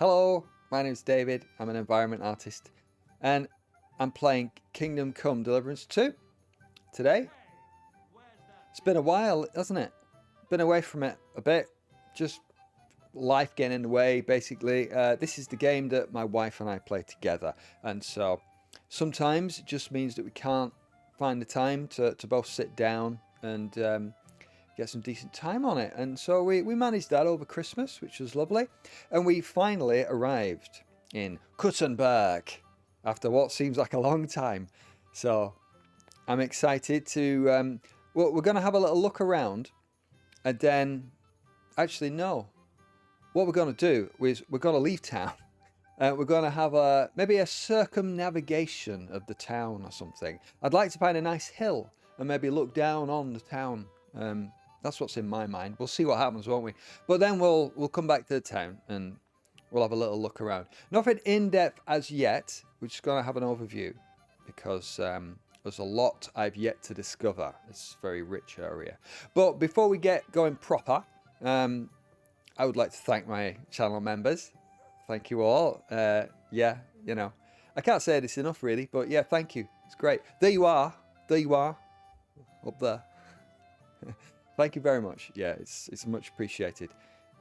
Hello, my name's David. I'm an environment artist, and I'm playing Kingdom Come Deliverance 2 today. It's been a while, hasn't it? Been away from it a bit, just life getting in the way, basically. This is the game that my wife and I play together, and so sometimes it just means that we can't find the time to both sit down and get some decent time on it. And so we managed that over Christmas, which was lovely. And we finally arrived in Kuttenberg after what seems like a long time. So I'm excited to, well, we're going to have a little look around, and then, actually no, what we're going to do is we're going to leave town. We're going to have maybe a circumnavigation of the town or something. I'd like to find a nice hill and maybe look down on the town. That's what's in my mind. We'll see what happens, won't we? But then we'll come back to the town and we'll have a little look around. Nothing in depth as yet. We're just going to have an overview because there's a lot I've yet to discover. It's a very rich area. But before we get going proper, I would like to thank my channel members. Thank you all. Yeah, you know, I can't say this enough really, but yeah, thank you. It's great. There you are. There you are. Up there. Thank you very much. Yeah, it's much appreciated,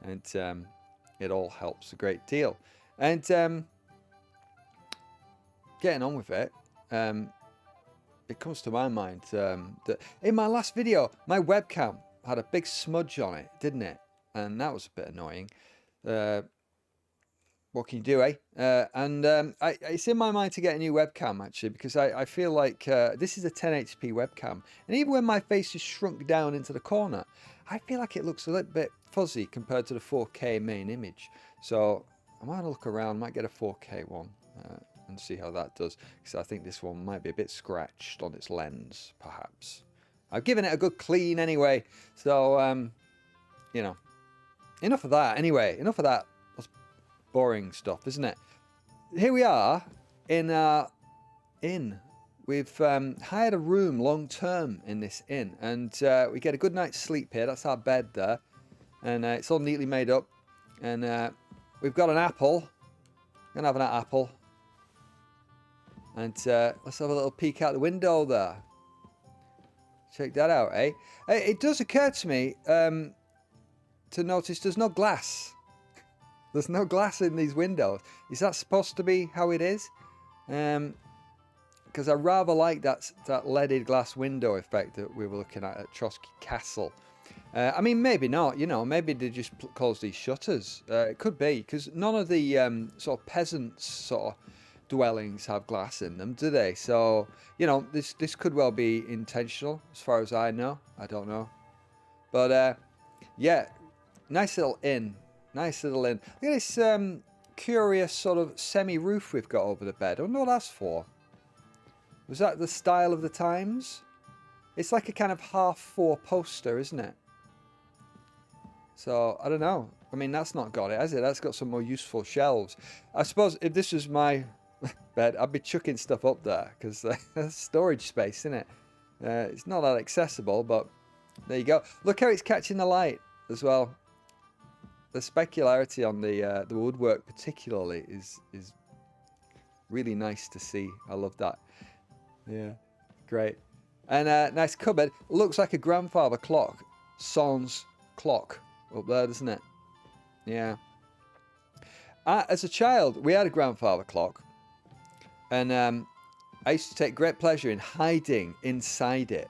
and it all helps a great deal. And getting on with it, it comes to my mind that in my last video, my webcam had a big smudge on it, didn't it? And that was a bit annoying. What can you do, eh? It's in my mind to get a new webcam, actually, because I feel like this is a 1080p webcam. And even when my face is shrunk down into the corner, I feel like it looks a little bit fuzzy compared to the 4K main image. So I might look around, might get a 4K one and see how that does. Because I think this one might be a bit scratched on its lens, perhaps. I've given it a good clean anyway. So, you know, enough of that. Anyway, enough of that. Boring stuff, isn't it? Here we are in our inn. We've hired a room long term in this inn, and we get a good night's sleep here. That's our bed there, and it's all neatly made up. And we've got an apple. Gonna have an apple, and let's have a little peek out the window there. Check that out, eh? It does occur to me to notice there's no glass. There's no glass in these windows. Is that supposed to be how it is? Because I rather like that leaded glass window effect that we were looking at Trotsky Castle. I mean, maybe not. You know, maybe they just close these shutters. It could be, because none of the sort of peasants sort of dwellings have glass in them, do they? So, you know, this could well be intentional, as far as I know. I don't know. But, yeah, nice little inn. Nice little inn. Look at this curious sort of semi-roof we've got over the bed. I wonder what that's for. Was that the style of the times? It's like a kind of half four-poster, isn't it? So, I don't know. I mean, that's not got it, has it? That's got some more useful shelves. I suppose if this was my bed, I'd be chucking stuff up there, because there's storage space, isn't it? It's not that accessible, but there you go. Look how it's catching the light as well. The specularity on the woodwork particularly is really nice to see. I love that. Yeah, great. And nice cupboard. Looks like a grandfather clock. Sans clock up there, doesn't it? Yeah. As a child, we had a grandfather clock. And I used to take great pleasure in hiding inside it.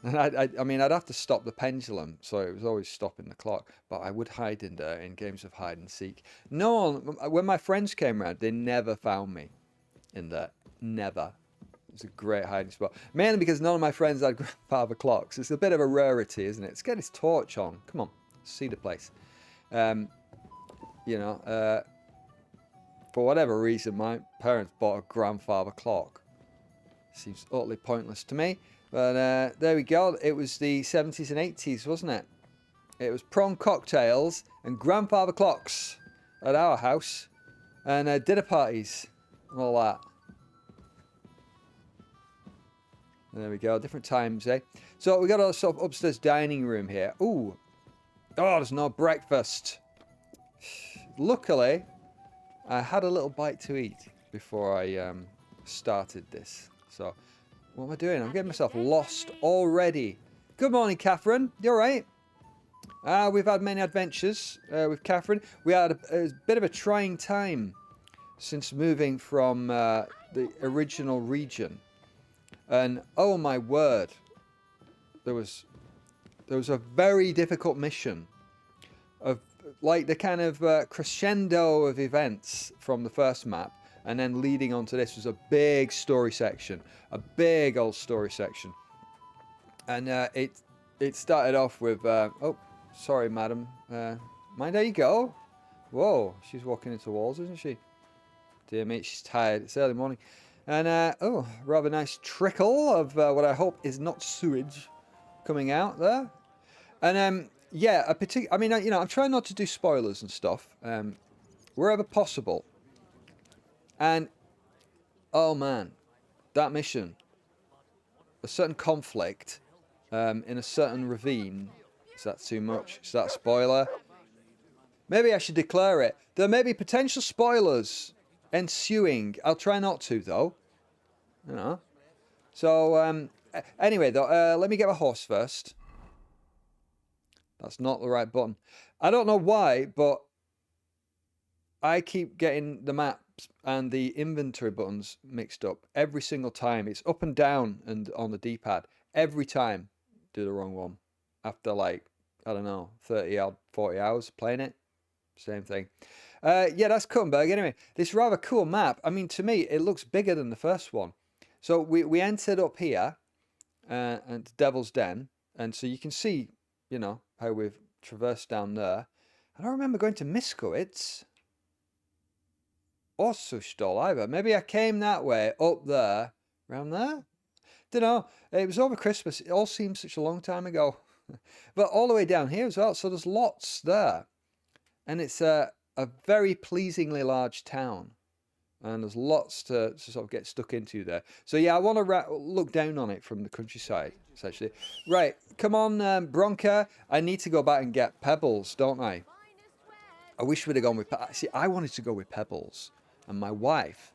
And I mean, I'd have to stop the pendulum, so it was always stopping the clock. But I would hide in there in games of hide and seek. No one, when my friends came around, they never found me in there. Never. It was a great hiding spot. Mainly because none of my friends had grandfather clocks. It's a bit of a rarity, isn't it? Let's get this torch on. Come on, see the place. You know, for whatever reason, my parents bought a grandfather clock. Seems utterly pointless to me. But there we go. It was the 70s and 80s, wasn't it? It was prawn cocktails and grandfather clocks at our house. And dinner parties and all that. There we go. Different times, eh? So we got a sort of upstairs dining room here. Ooh. Oh, there's no breakfast. luckily, I had a little bite to eat before I started this. So, what am I doing? I'm getting myself lost already. Good morning, Catherine. You all right? We've had many adventures with Catherine. We had a bit of a trying time since moving from the original region. And, oh my word, there was a very difficult mission of like the kind of crescendo of events from the first map, and then leading on to this was a big story section, a big old story section. And it started off with oh, sorry madam, mind how you go. Whoa, she's walking into walls, isn't she? Dear me, she's tired. It's early morning. And oh, rather nice trickle of what I hope is not sewage coming out there. And yeah, I mean, you know, I'm trying not to do spoilers and stuff wherever possible. And oh man, that mission, a certain conflict in a certain ravine. Is that too much? Is that a spoiler? Maybe I should declare it. There may be potential spoilers ensuing. I'll try not to, though. You know. So anyway, though, let me get my horse first. That's not the right button. I don't know why, but I keep getting the maps and the inventory buttons mixed up every single time. It's up and down and on the D-pad. Every time. Do the wrong one. After like, I don't know, 30 or 40 hours playing it. Same thing. Yeah, that's Kuttenberg. Anyway, this rather cool map. I mean, to me, it looks bigger than the first one. So we entered up here and Devil's Den. And so you can see, you know, how we've traversed down there. I don't remember going to Miskowitz or Sushstol either. Maybe I came that way, up there, around there. Don't know. It was over Christmas. It all seems such a long time ago. But all the way down here as well. So there's lots there. And it's a very pleasingly large town. And there's lots to sort of get stuck into there. So yeah, I want to look down on it from the countryside, essentially. Right, come on, Bronca. I need to go back and get Pebbles, don't I? I wish we'd have gone with... See, I wanted to go with Pebbles. And my wife,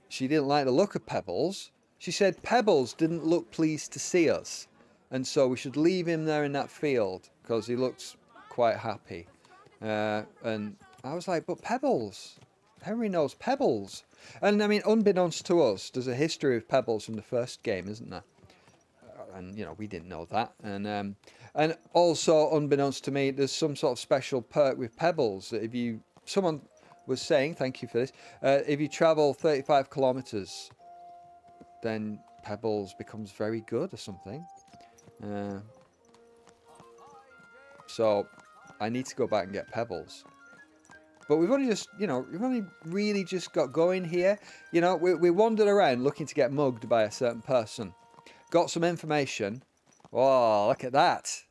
she didn't like the look of Pebbles. She said Pebbles didn't look pleased to see us. And so we should leave him there in that field because he looks quite happy. And I was like, but Pebbles... Henry knows Pebbles. And I mean, unbeknownst to us, there's a history of Pebbles from the first game, isn't there? And, you know, we didn't know that. And also, unbeknownst to me, there's some sort of special perk with Pebbles. That if you... Someone was saying, thank you for this, if you travel 35 kilometers, then Pebbles becomes very good or something. So, I need to go back and get Pebbles. But we've only just, you know, we've only really just got going here. You know, we wandered around looking to get mugged by a certain person. Got some information. Oh, look at that.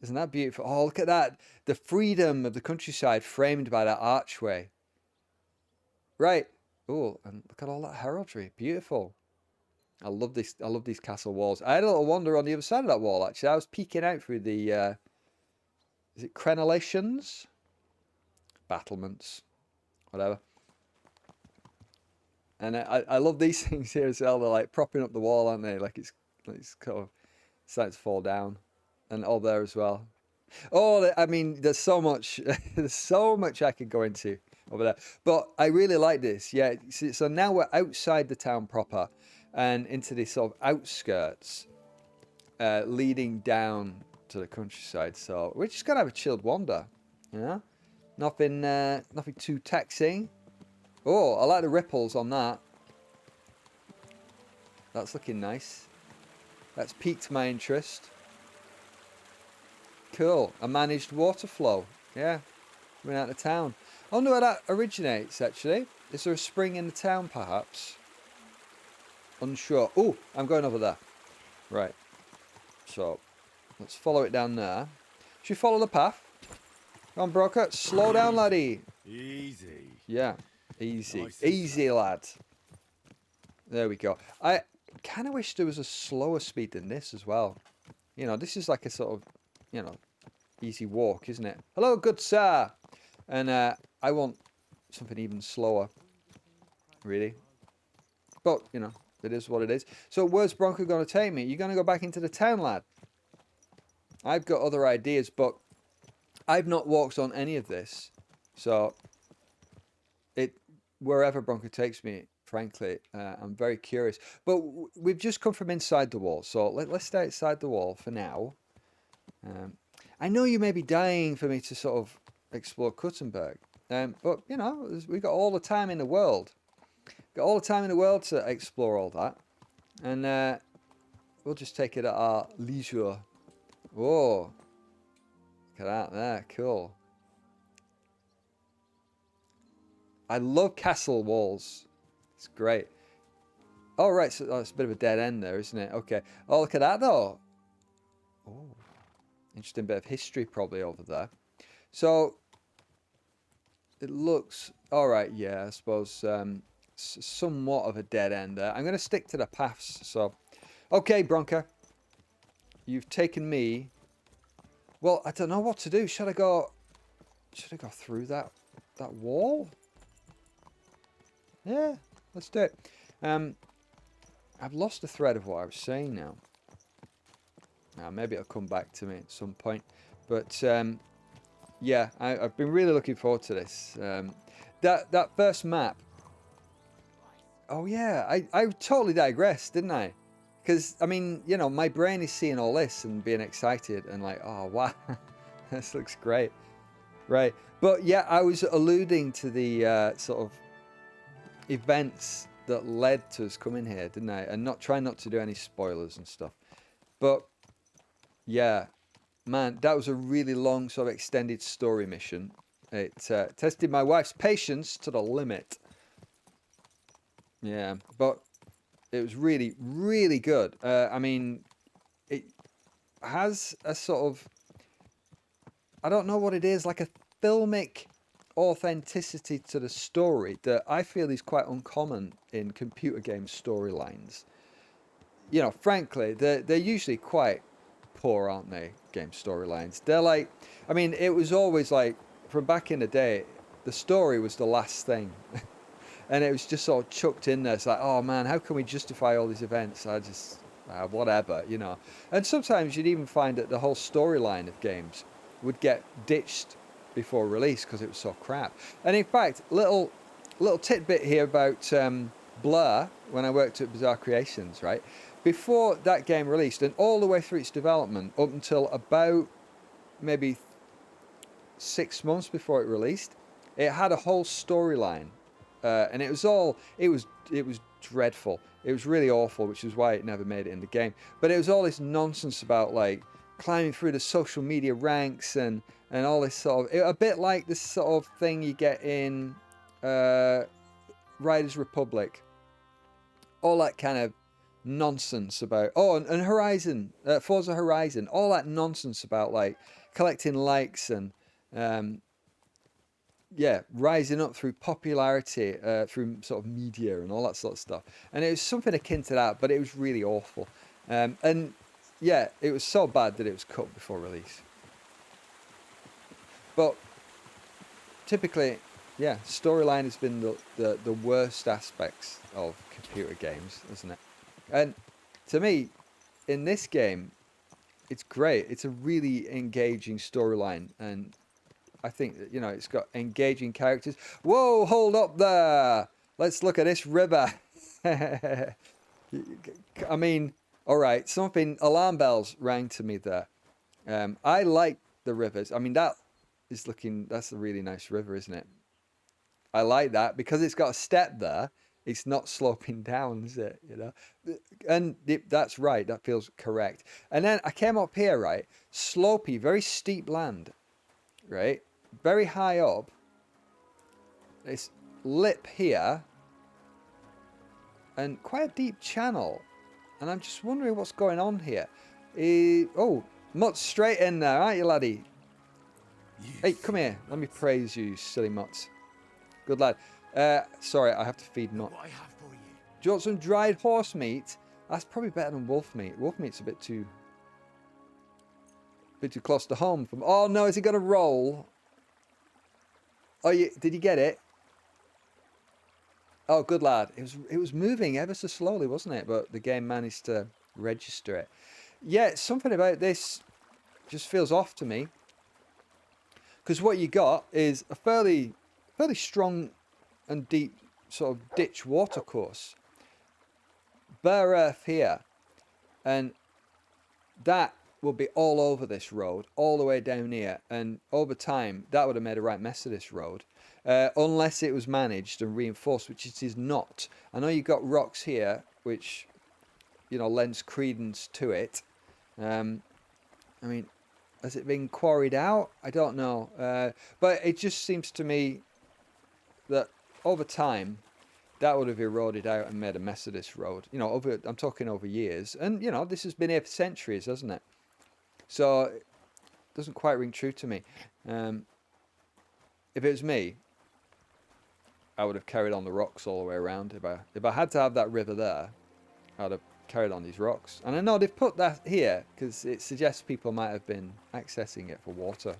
Isn't that beautiful? Oh, look at that. The freedom of the countryside framed by that archway. Right. Oh, and look at all that heraldry. Beautiful. I love this. I love these castle walls. I had a little wander on the other side of that wall, actually. I was peeking out through the, is it crenellations? Battlements, whatever. And I love these things here as well. They're like propping up the wall, aren't they? Like it's kind of starting to fall down. And all there as well. Oh, I mean, there's so much. There's so much I could go into over there. But I really like this. Yeah. So now we're outside the town proper and into these sort of outskirts leading down to the countryside. So we're just going to have a chilled wander, you know? Nothing too taxing. Oh, I like the ripples on that. That's looking nice. That's piqued my interest. Cool. A managed water flow. Yeah. Coming out of town. I wonder where that originates, actually. Is there a spring in the town, perhaps? Unsure. Oh, I'm going over there. Right. So, let's follow it down there. Should we follow the path? Come on, Broker. Slow down, laddie. Easy. Yeah, easy. Nice. Easy, lad. There we go. I kind of wish there was a slower speed than this as well. You know, this is like a sort of, you know, easy walk, isn't it? Hello, good sir. And I want something even slower, really. But, you know, it is what it is. So where's Bronco going to take me? You're going to go back into the town, lad? I've got other ideas, but I've not walked on any of this. So wherever Bronco takes me, frankly, I'm very curious. But we've just come from inside the wall. So let's stay outside the wall for now. I know you may be dying for me to sort of explore Kuttenberg. But, you know, we've got all the time in the world. Got all the time in the world to explore all that. And we'll just take it at our leisure. Whoa. Look at that there. Cool. I love castle walls. It's great. Oh, right. So it's a bit of a dead end there, isn't it? Okay. Oh, look at that, though. Oh. Interesting bit of history probably over there. So, it looks... All right, yeah, I suppose somewhat of a dead end there. I'm going to stick to the paths. So, okay, Bronco. You've taken me... Well, I don't know what to do. Should I go through that wall? Yeah, let's do it. I've lost the thread of what I was saying now. Maybe it'll come back to me at some point. But yeah, I've been really looking forward to this. That first map. Oh yeah, I totally digressed, didn't I? Because, I mean, you know, my brain is seeing all this and being excited and like, oh wow, this looks great. Right. But yeah, I was alluding to the sort of events that led to us coming here, didn't I? And trying not to do any spoilers and stuff. But yeah, man, that was a really long sort of extended story mission. It tested my wife's patience to the limit. Yeah, but it was really, really good. I mean, it has a sort of, I don't know what it is, like a filmic authenticity to the story that I feel is quite uncommon in computer game storylines. You know, frankly, they're usually quite poor, aren't they? Game storylines. They're like, I mean, it was always like, from back in the day, the story was the last thing. And it was just sort of chucked in there. It's like, oh man, how can we justify all these events? I just, whatever, you know. And sometimes you'd even find that the whole storyline of games would get ditched before release because it was so crap. And in fact, little tidbit here about Blur, when I worked at Bizarre Creations, right? Before that game released, and all the way through its development, up until about maybe 6 months before it released, it had a whole storyline. And it was dreadful. It was really awful, which is why it never made it in the game. But it was all this nonsense about like climbing through the social media ranks and all this sort of, a bit like this sort of thing you get in Riders Republic. All that kind of nonsense about, and Horizon, Forza Horizon, all that nonsense about like collecting likes and yeah, rising up through popularity, through sort of media and all that sort of stuff. And it was something akin to that, but it was really awful. And yeah, it was so bad that it was cut before release. But typically, yeah, storyline has been the worst aspects of computer games, isn't it? And to me, in this game, it's great. It's a really engaging storyline, and I think that, you know, it's got engaging characters. Whoa, hold up there. Let's look at this river. I mean, all right, alarm bells rang to me there. I like the rivers. I mean, that's a really nice river, isn't it? I like that because it's got a step there. It's not sloping down, is it? You know, and that's right. That feels correct. And then I came up here, right? Slopey, very steep land, right? Very high up. This lip here, and quite a deep channel. And I'm just wondering what's going on here. Mutt's straight in there, aren't you, laddie? Hey, come here. Let me praise you, silly Mutts. Good lad. Sorry, I have to feed Mutt. What I have for you. Do you want some dried horse meat? That's probably better than wolf meat. Wolf meat's a bit too close to home. Oh no, is he going to roll? Oh, did you get it? Oh, good lad. It was moving ever so slowly, wasn't it? But the game managed to register it. Yeah, something about this just feels off to me. Because what you got is a fairly strong and deep sort of ditch watercourse. Bare earth here. And that will be all over this road, all the way down here. And over time, that would have made a right mess of this road. Unless it was managed and reinforced, which it is not. I know you've got rocks here, which, you know, lends credence to it. I mean, has it been quarried out? I don't know. But it just seems to me that over time, that would have eroded out and made a mess of this road. You know, I'm talking over years. And, you know, this has been here for centuries, hasn't it? So it doesn't quite ring true to me. If it was me, I would have carried on the rocks all the way around. If I had to have that river there, I'd have carried on these rocks. And I know they've put that here because it suggests people might have been accessing it for water,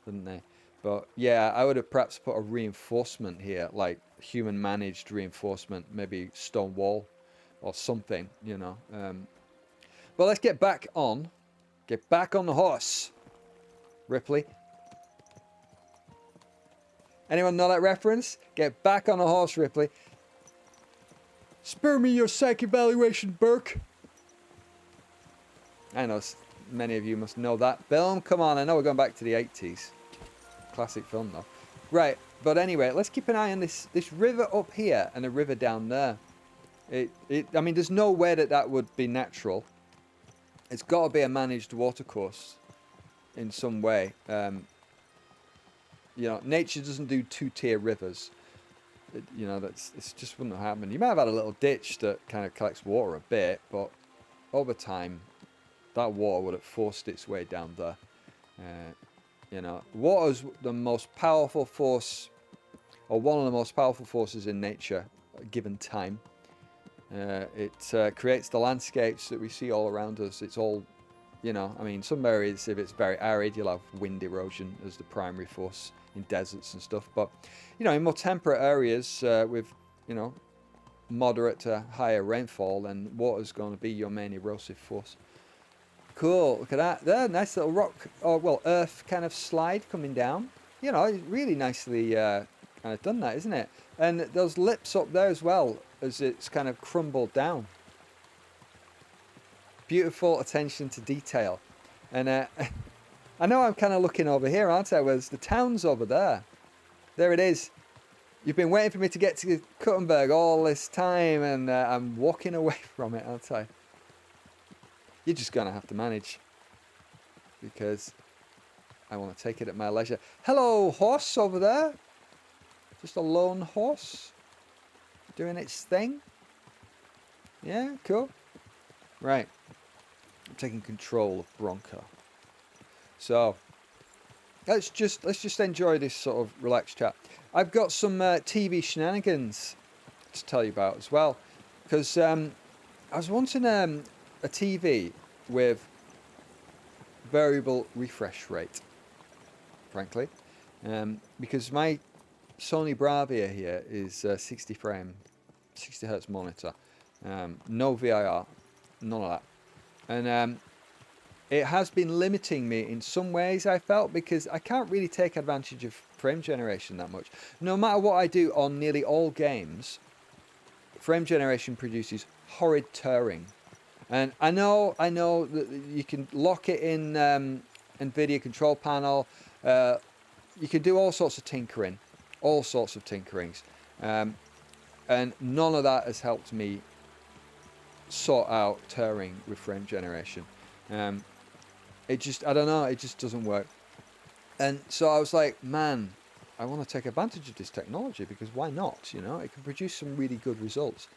didn't they? But yeah, I would have perhaps put a reinforcement here, like human managed reinforcement, maybe stone wall or something, you know. But let's get back on the horse, Ripley. Anyone know that reference? Get back on the horse, Ripley. Spare me your psych evaluation, Burke. I know many of you must know that film. Come on, I know we're going back to the 80s. Classic film, though. Right, but anyway, let's keep an eye on this river up here and a river down there. I mean, there's no way that would be natural. It's got to be a managed watercourse in some way. You know, nature doesn't do two-tier rivers. You know, it's just wouldn't have happened. You might have had a little ditch that kind of collects water a bit, but over time, that water would have forced its way down there. You know, water's the most powerful force, or one of the most powerful forces in nature, at a given time. It creates the landscapes that we see all around us. It's all, you know, I mean, some areas, if it's very arid, you'll have wind erosion as the primary force in deserts and stuff. But, you know, in more temperate areas with, you know, moderate to higher rainfall, then water's going to be your main erosive force. Cool, look at that. There, nice little rock, or well, earth kind of slide coming down. You know, really nicely kind of done that, isn't it? And those lips up there as well, as it's kind of crumbled down. Beautiful attention to detail. And I know I'm kind of looking over here, aren't I? Whereas the town's over there. There it is. You've been waiting for me to get to Kuttenberg all this time, and I'm walking away from it, aren't I? You're just going to have to manage, because I want to take it at my leisure. Hello, horse over there. Just a lone horse doing its thing. Yeah, cool. Right. I'm taking control of Bronco. So let's just enjoy this sort of relaxed chat. I've got some TV Shenanigans to tell you about as well, because I was wanting a TV with variable refresh rate, frankly, because my Sony Bravia here is 60 Hertz monitor, no VIR, none of that, and it has been limiting me in some ways, I felt, because I can't really take advantage of frame generation that much. No matter what I do on nearly all games, frame generation produces horrid tearing. And I know that you can lock it in NVIDIA control panel. You can do all sorts of tinkering, all sorts of tinkerings. And none of that has helped me sort out tearing with frame generation. It just, I don't know, it just doesn't work. And so I was like, man, I want to take advantage of this technology, because why not? You know, it can produce some really good results.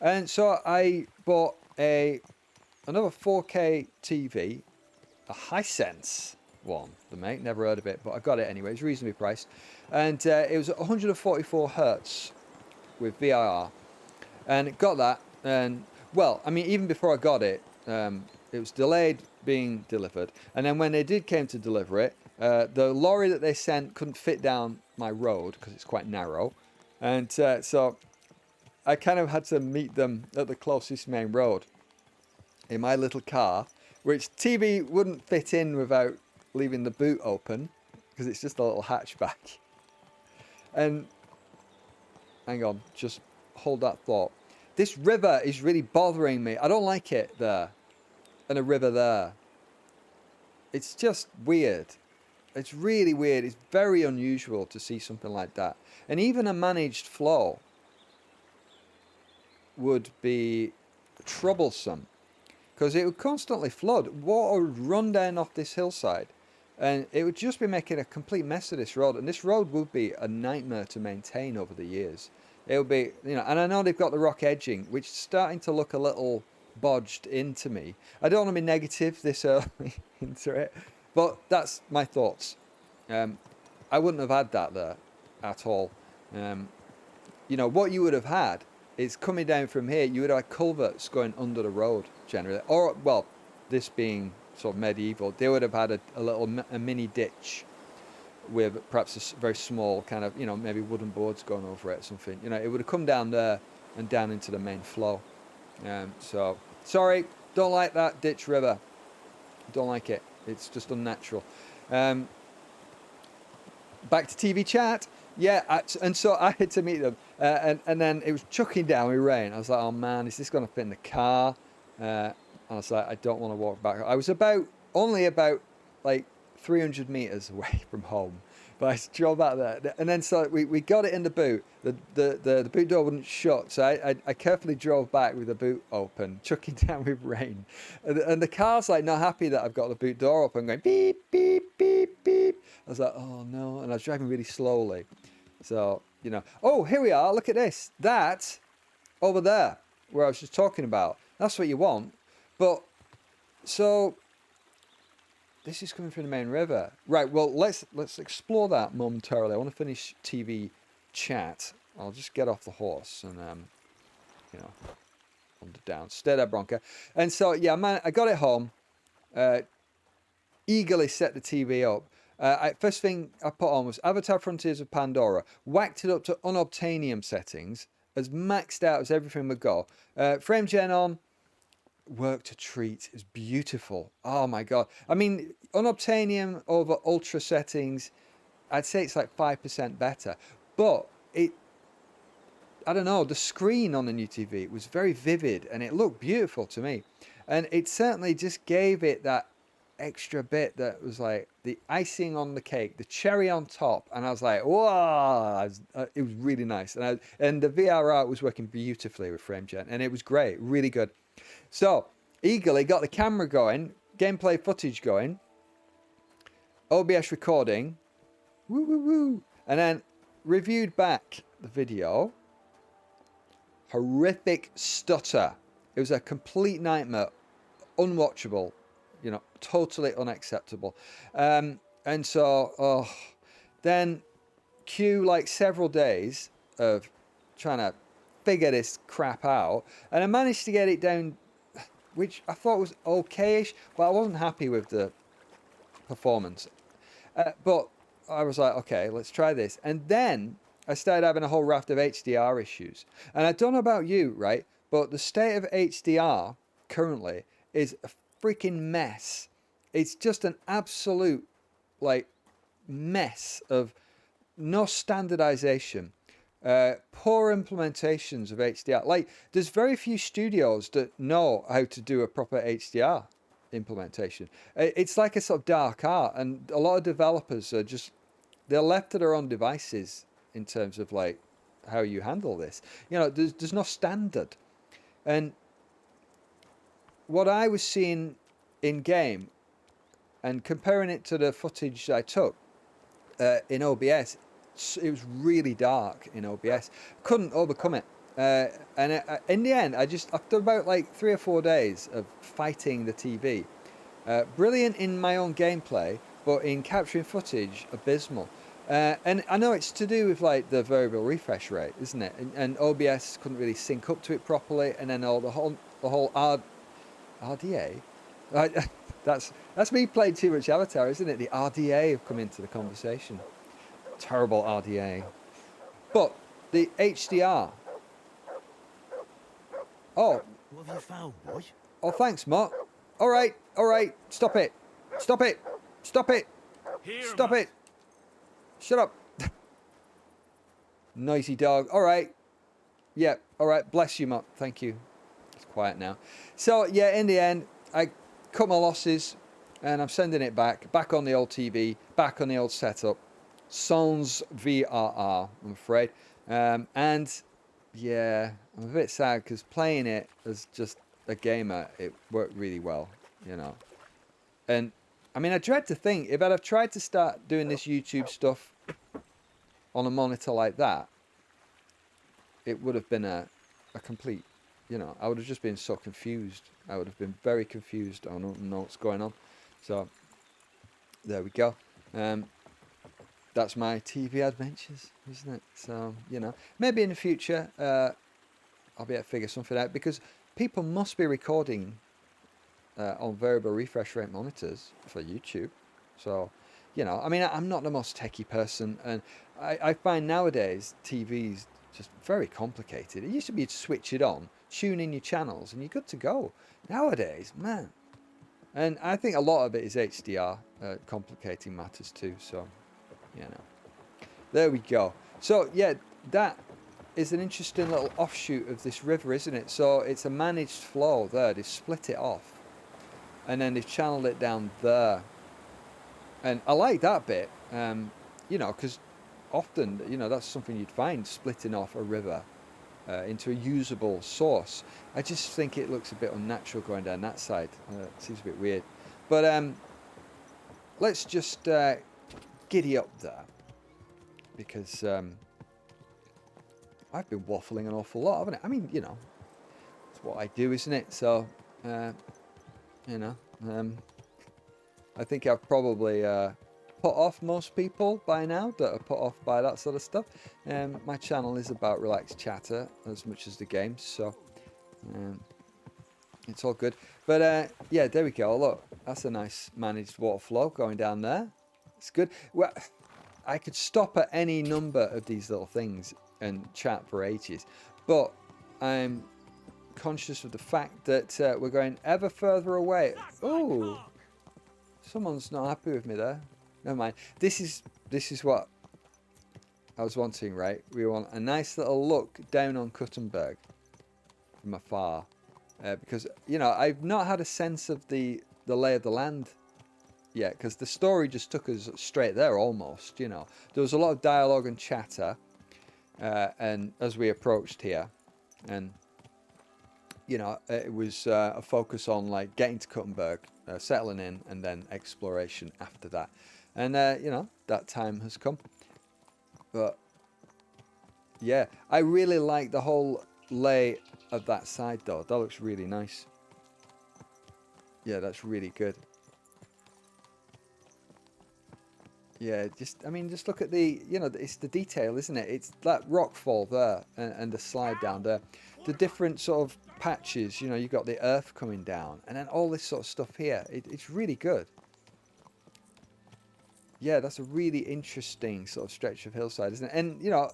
And so I bought another 4K TV, a Hisense one, the mate, never heard of it, but I got it anyway. It's reasonably priced, and it was 144 Hertz with VIR, and it got that. And well, I mean, even before I got it, it was delayed being delivered, and then when they did came to deliver it, The lorry that they sent couldn't fit down my road because it's quite narrow. And so I kind of had to meet them at the closest main road in my little car, which TV wouldn't fit in without leaving the boot open because it's just a little hatchback. And hang on, just hold that thought. This river is really bothering me. I don't like it there and a river there. It's just weird. It's really weird. It's very unusual to see something like that. And even a managed flow would be troublesome because it would constantly flood. Water would run down off this hillside and it would just be making a complete mess of this road. And this road would be a nightmare to maintain over the years. It would be, you know, and I know they've got the rock edging, which is starting to look a little bodged into me. I don't want to be negative this early into it, but that's my thoughts. I wouldn't have had that there at all. You know, what you would have had is coming down from here, you would have culverts going under the road generally. Or, well, this being sort of medieval, they would have had a mini ditch with perhaps a very small kind of, you know, maybe wooden boards going over it or something. You know, it would have come down there and down into the main flow. So, sorry, don't like that ditch river. Don't like it. It's just unnatural. Back to TV chat. Yeah, and so I had to meet them. And then it was chucking down with rain. I was like, oh man, is this going to fit in the car? And I was like, I don't want to walk back. I was only about like 300 meters away from home, but I drove out there, and then so we got it in the boot. The boot door wouldn't shut, so I carefully drove back with the boot open, chucking down with rain, and the car's like not happy that I've got the boot door open, going beep beep beep beep. I was like, oh no, and I was driving really slowly, so you know. Oh, here we are. Look at this. That over there, where I was just talking about. That's what you want, but so. This is coming from the main river. Right, well, let's explore that momentarily. I want to finish TV chat. I'll just get off the horse and, you know, wander down. Stay there, Bronca. And so, yeah, man, I got it home. Eagerly set the TV up. First thing I put on was Avatar Frontiers of Pandora. Whacked it up to unobtainium settings. As maxed out as everything would go. Frame gen on. Worked a treat. It's beautiful. Oh my god. I mean, unobtainium over ultra settings, I'd say it's like 5% better. But I don't know, the screen on the new TV was very vivid and it looked beautiful to me. And it certainly just gave it that extra bit that was like the icing on the cake, the cherry on top. And I was like, whoa, it was really nice. And the VR art was working beautifully with FrameGen and it was great, really good. So, eagerly got the camera going, gameplay footage going, OBS recording, woo woo woo, and then reviewed back the video. Horrific stutter. It was a complete nightmare, unwatchable, you know, totally unacceptable. And so, then cue like several days of trying to figure this crap out, and I managed to get it down, which I thought was okayish, but I wasn't happy with the performance. But I was like, okay, let's try this. And then I started having a whole raft of HDR issues. And I don't know about you, right? But the state of HDR currently is a freaking mess. It's just an absolute, like, mess of no standardization. Poor implementations of HDR. Like, there's very few studios that know how to do a proper HDR implementation. It's like a sort of dark art, and a lot of developers are just, they're left to their own devices in terms of like how you handle this. You know, there's no standard. And what I was seeing in game and comparing it to the footage I took in OBS, it was really dark in OBS. Couldn't overcome it. And in the end, after about like 3 or 4 days of fighting the TV, brilliant in my own gameplay, but in capturing footage, abysmal. And I know it's to do with like the variable refresh rate, isn't it? And OBS couldn't really sync up to it properly, and then the whole RDA. That's me playing too much Avatar, isn't it? The RDA have come into the conversation. Terrible RDA. But the HDR. Oh. What have you found, boy? Oh, thanks, Mark. All right. Stop it. Stop it. Stop it. Stop it. Shut up. Noisy dog. All right. Yeah. All right. Bless you, Mark. Thank you. It's quiet now. So, yeah, in the end, I cut my losses and I'm sending it back on the old TV, back on the old setup. Sans VRR, I'm afraid. And yeah, I'm a bit sad because playing it as just a gamer, it worked really well, you know. And I mean, I dread to think if I'd have tried to start doing this YouTube stuff on a monitor like that, it would have been a complete, you know, I would have just been so confused. I would have been very confused. I don't know what's going on. So there we go. That's my TV adventures, isn't it? So, you know, maybe in the future I'll be able to figure something out, because people must be recording on variable refresh rate monitors for YouTube. So, you know, I mean, I'm not the most techie person, and I find nowadays TV's just very complicated. It used to be you'd switch it on, tune in your channels, and you're good to go. Nowadays, man. And I think a lot of it is HDR complicating matters too, so, you know. There we go. So, yeah, that is an interesting little offshoot of this river, isn't it? So it's a managed flow there. They've split it off. And then they've channeled it down there. And I like that bit, you know, because often, you know, that's something you'd find, splitting off a river into a usable source. I just think it looks a bit unnatural going down that side. It seems a bit weird. But let's just giddy up there, because I've been waffling an awful lot, haven't I? I mean, you know, it's what I do, isn't it? So, you know, I think I've probably put off most people by now that are put off by that sort of stuff. My channel is about relaxed chatter as much as the games, so it's all good. But yeah, there we go. Look, that's a nice managed water flow going down there. It's good. Well, I could stop at any number of these little things and chat for ages, but I'm conscious of the fact that we're going ever further away. Oh, someone's not happy with me there. Never mind. This is what I was wanting, right? We want a nice little look down on Kuttenberg from afar, because, you know, I've not had a sense of the lay of the land yet, because the story just took us straight there almost, you know. There was a lot of dialogue and chatter, and as we approached here, and, you know, it was a focus on, like, getting to Kuttenberg, settling in, and then exploration after that. And, you know, that time has come. But, yeah, I really like the whole lay of that side, though. That looks really nice. Yeah, that's really good. Yeah, just, I mean, just look at the, you know, it's the detail, isn't it? It's that rockfall there and the slide down there. The different sort of patches, you know, you've got the earth coming down and then all this sort of stuff here. It's really good. Yeah, that's a really interesting sort of stretch of hillside, isn't it? And, you know,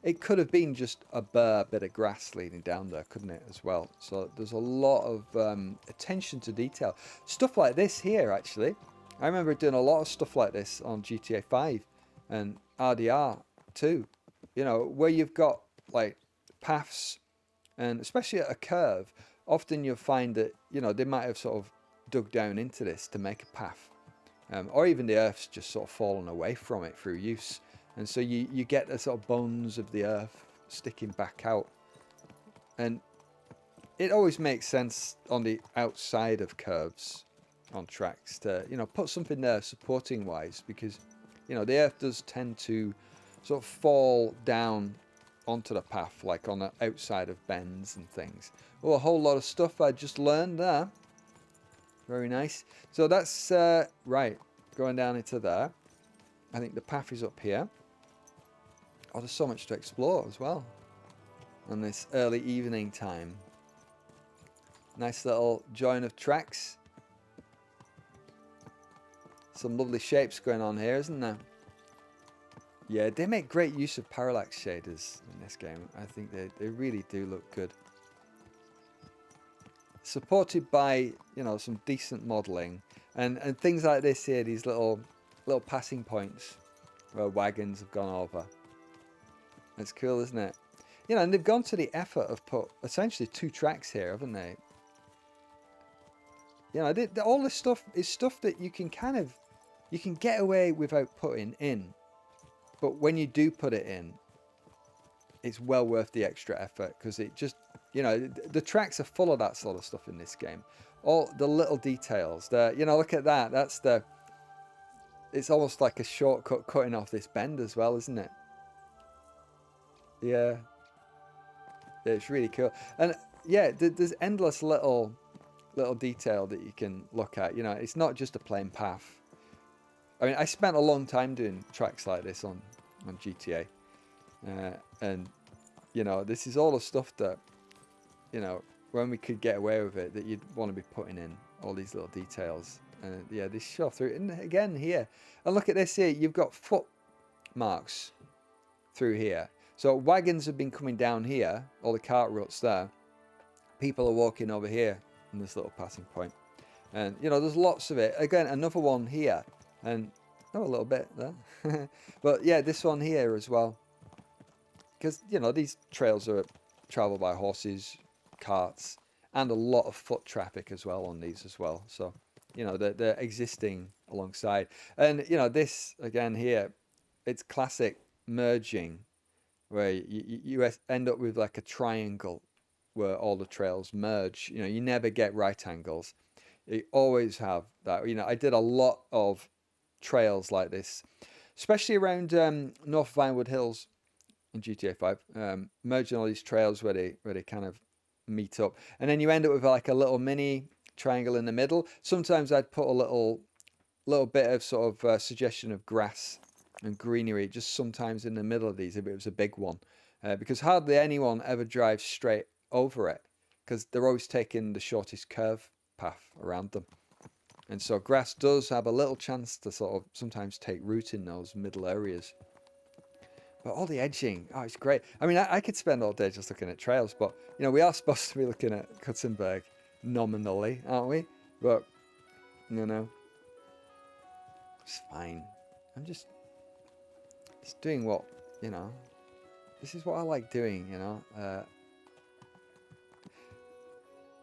it could have been just a bare bit of grass leading down there, couldn't it, as well? So there's a lot of attention to detail. Stuff like this here, actually. I remember doing a lot of stuff like this on GTA 5 and RDR 2, you know, where you've got like paths, and especially at a curve, often you'll find that, you know, they might have sort of dug down into this to make a path, or even the earth's just sort of fallen away from it through use. And so you get the sort of bones of the earth sticking back out. And it always makes sense on the outside of curves on tracks to, you know, put something there supporting wise, because, you know, the earth does tend to sort of fall down onto the path, like on the outside of bends and things. Oh, a whole lot of stuff I just learned there. Very nice. So that's right, going down into there. I think the path is up here. Oh, there's so much to explore as well on this early evening time. Nice little join of tracks. Some lovely shapes going on here, isn't there? Yeah, they make great use of parallax shaders in this game. I think they really do look good. Supported by, you know, some decent modelling and things like this here, these little passing points where wagons have gone over. It's cool, isn't it? You know, and they've gone to the effort of put essentially 2 tracks here, haven't they? You know, all this stuff is stuff that you can kind of, you can get away without putting in. But when you do put it in, it's well worth the extra effort because it just, you know, the tracks are full of that sort of stuff in this game. All the little details. You know, look at that. That's the, it's almost like a shortcut cutting off this bend as well, isn't it? Yeah. It's really cool. And yeah, there's endless little detail that you can look at. You know, it's not just a plain path. I mean, I spent a long time doing tracks like this on GTA. And, you know, this is all the stuff that, you know, when we could get away with it, that you'd want to be putting in all these little details. And yeah, this show through. And again here, and look at this here, you've got foot marks through here. So wagons have been coming down here, all the cart ruts there. People are walking over here in this little passing point. And, you know, there's lots of it. Again, another one here. And, oh, a little bit there. But, yeah, this one here as well. Because, you know, these trails are traveled by horses, carts, and a lot of foot traffic as well on these as well. So, you know, they're existing alongside. And, you know, this, again, here, it's classic merging, where you end up with like a triangle where all the trails merge. You know, you never get right angles. You always have that. You know, I did a lot of trails like this, especially around North Vinewood Hills in GTA 5, merging all these trails where they kind of meet up, and then you end up with like a little mini triangle in the middle. Sometimes I'd put a little bit of sort of suggestion of grass and greenery just sometimes in the middle of these if it was a big one, because hardly anyone ever drives straight over it because they're always taking the shortest curve path around them. And so grass does have a little chance to sort of sometimes take root in those middle areas. But all the edging, oh, it's great. I mean, I could spend all day just looking at trails, but, you know, we are supposed to be looking at Kuttenberg nominally, aren't we? But, you know, it's fine. I'm just doing what, you know, this is what I like doing, you know.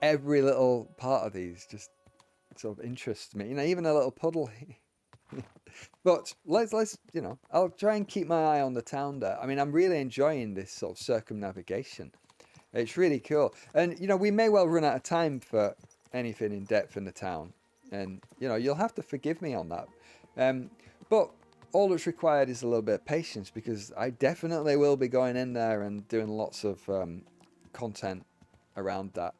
Every little part of these just sort of interests me, you know, even a little puddle. But let's you know, I'll try and keep my eye on the town there. I mean, I'm really enjoying this sort of circumnavigation. It's really cool. And, you know, we may well run out of time for anything in depth in the town. And, you know, you'll have to forgive me on that. But all that's required is a little bit of patience, because I definitely will be going in there and doing lots of content around that.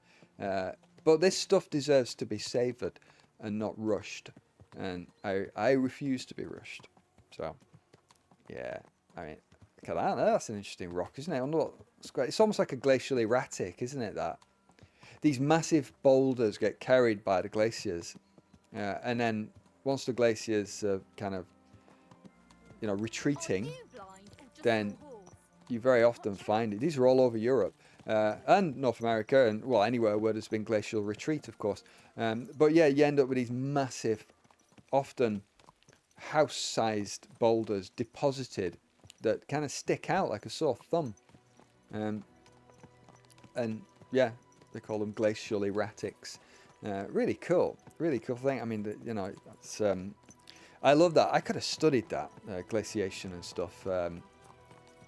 But this stuff deserves to be savoured and not rushed. And I refuse to be rushed. So, yeah. I mean, look at that. That's an interesting rock, isn't it? I wonder what's great. It's almost like a glacial erratic, isn't it, that? These massive boulders get carried by the glaciers. And then once the glaciers are kind of, you know, retreating, then you very often find it. These are all over Europe. And North America, and, well, anywhere where there's been glacial retreat, of course. But, yeah, you end up with these massive, often house-sized boulders deposited that kind of stick out like a sore thumb. And yeah, they call them glacial erratics. Really cool thing. I mean, you know, it's, I love that. I could have studied that, glaciation and stuff,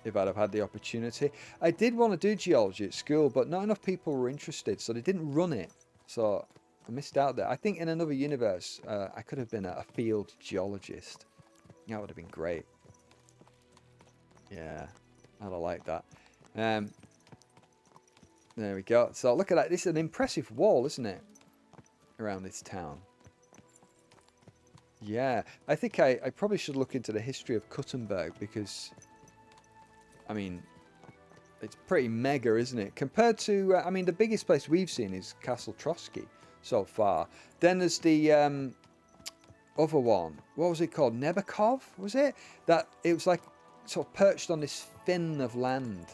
if I'd have had the opportunity. I did want to do geology at school, but not enough people were interested, so they didn't run it. So I missed out there. I think in another universe, I could have been a field geologist. That would have been great. Yeah, I'd have liked that. There we go. So look at that. This is an impressive wall, isn't it? Around this town. Yeah, I think I probably should look into the history of Kuttenberg, because, I mean, it's pretty mega, isn't it? Compared to, I mean, the biggest place we've seen is Castle Trotsky so far. Then there's the other one. What was it called? Nebakov, was it? That it was like sort of perched on this fin of land.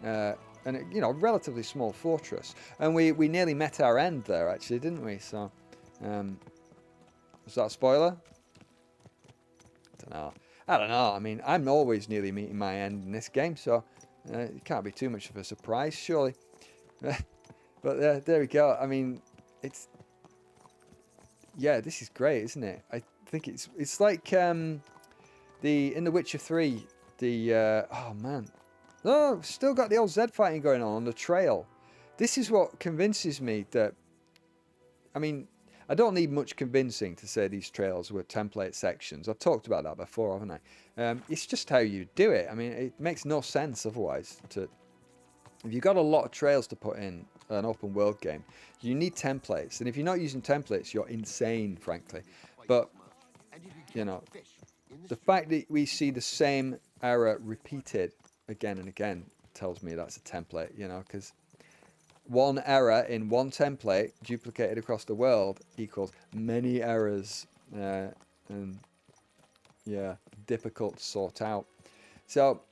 And it, you know, relatively small fortress. And we nearly met our end there, actually, didn't we? So, was that a spoiler? I don't know. I mean, I'm always nearly meeting my end in this game, so it can't be too much of a surprise, surely. But there we go. I mean, it's... Yeah, this is great, isn't it? I think it's like in The Witcher 3, oh man. Oh, still got the old Z fighting going on the trail. This is what convinces me that, I mean, I don't need much convincing to say these trails were template sections. I've talked about that before, haven't I? It's just how you do it. I mean, it makes no sense otherwise. If you've got a lot of trails to put in an open world game, you need templates. And if you're not using templates, you're insane, frankly. But, you know, the fact that we see the same error repeated again and again tells me that's a template, you know, because one error in one template duplicated across the world equals many errors, and yeah, difficult to sort out. So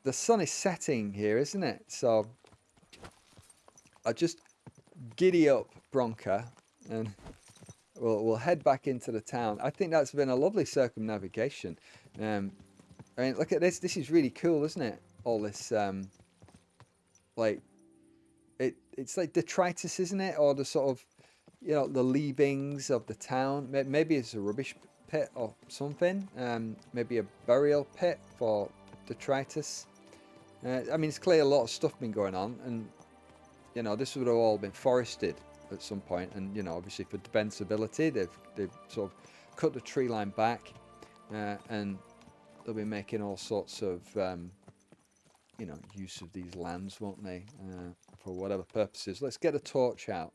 the sun is setting here, isn't it? So I just giddy up Bronca and we'll head back into the town. I think that's been a lovely circumnavigation. I mean, look at this. This is really cool, isn't it? All this, like, it's like detritus, isn't it? Or the sort of, you know, the leavings of the town. Maybe it's a rubbish pit or something. Maybe a burial pit for detritus. I mean, it's clearly a lot of stuff been going on, and you know, this would have all been forested at some point. And you know, obviously for defensibility, they've sort of cut the tree line back, and they'll be making all sorts of, you know, use of these lands, won't they? For whatever purposes. Let's get a torch out.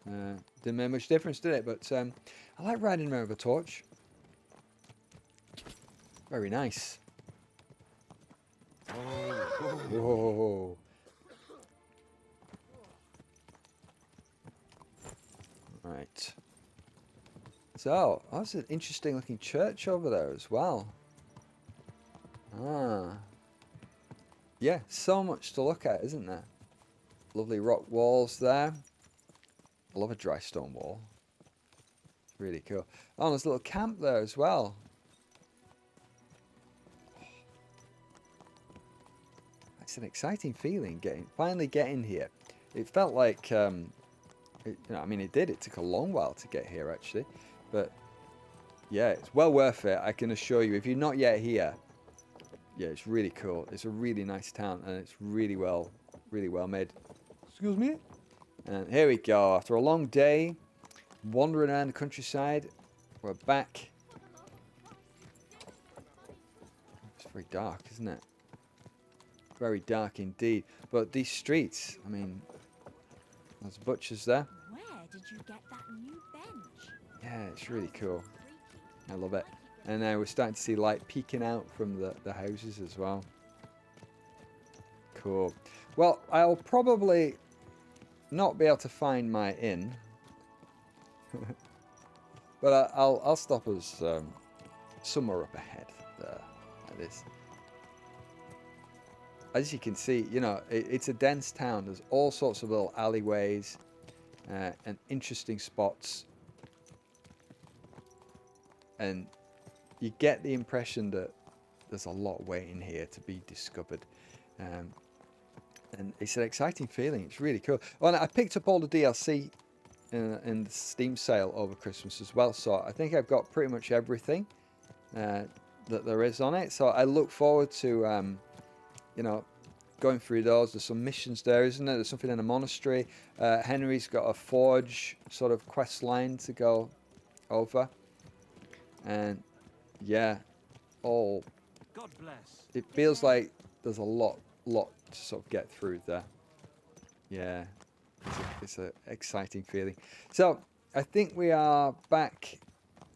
Didn't make much difference, did it? But I like riding around with a torch. Very nice. Whoa. Right. So, that's an interesting looking church over there as well. Ah. Yeah, so much to look at, isn't there? Lovely rock walls there. I love a dry stone wall. It's really cool. Oh, there's a little camp there as well. It's an exciting feeling finally getting here. It felt like, you know, I mean, it did. It took a long while to get here, actually. But, yeah, it's well worth it. I can assure you, if you're not yet here, yeah, it's really cool. It's a really nice town, and it's really well made. Excuse me? And here we go. After a long day, wandering around the countryside, we're back. It's very dark, isn't it? Very dark indeed. But these streets, I mean, there's butchers there. Where did you get that new bench? Yeah, it's really cool. I love it. And now we're starting to see light peeking out from the houses as well. Cool. Well, I'll probably not be able to find my inn. But I'll stop us somewhere up ahead there, like this. As you can see, you know, it's a dense town. There's all sorts of little alleyways and interesting spots. And you get the impression that there's a lot waiting here to be discovered. And it's an exciting feeling. It's really cool. Oh, and I picked up all the DLC in the Steam sale over Christmas as well. So I think I've got pretty much everything that there is on it. So I look forward to, you know, going through those. There's some missions there, isn't there? There's something in a monastery. Henry's got a forge sort of quest line to go over. And yeah, all God bless. It feels like there's a lot to sort of get through there. Yeah, it's an exciting feeling. So I think we are back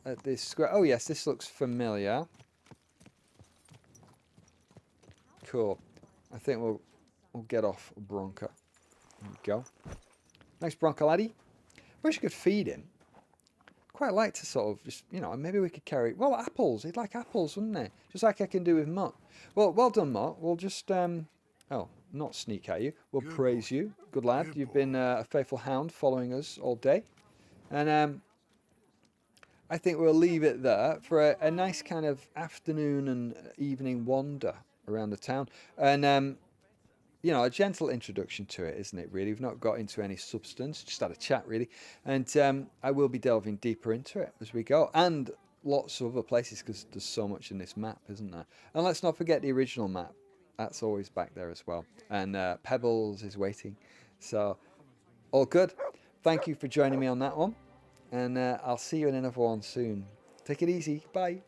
at this square. Oh yes, this looks familiar. Cool. I think we'll get off Bronca. There we go. Nice Bronca laddie. Wish I could feed him. quite like to sort of just, you know, maybe we could carry, well, apples. He'd like apples, wouldn't he? Just like I can do with Mutt. Well, well done, Mutt. We'll just, oh, not sneak at you. We'll praise you. Good lad. You've been a faithful hound following us all day. And I think we'll leave it there for a nice kind of afternoon and evening wander around the town. And, you know, a gentle introduction to it, isn't it, really? We've not got into any substance, just had a chat, really. And I will be delving deeper into it as we go. And lots of other places, because there's so much in this map, isn't there? And let's not forget the original map. That's always back there as well. And Pebbles is waiting. So, all good. Thank you for joining me on that one. And I'll see you in another one soon. Take it easy. Bye.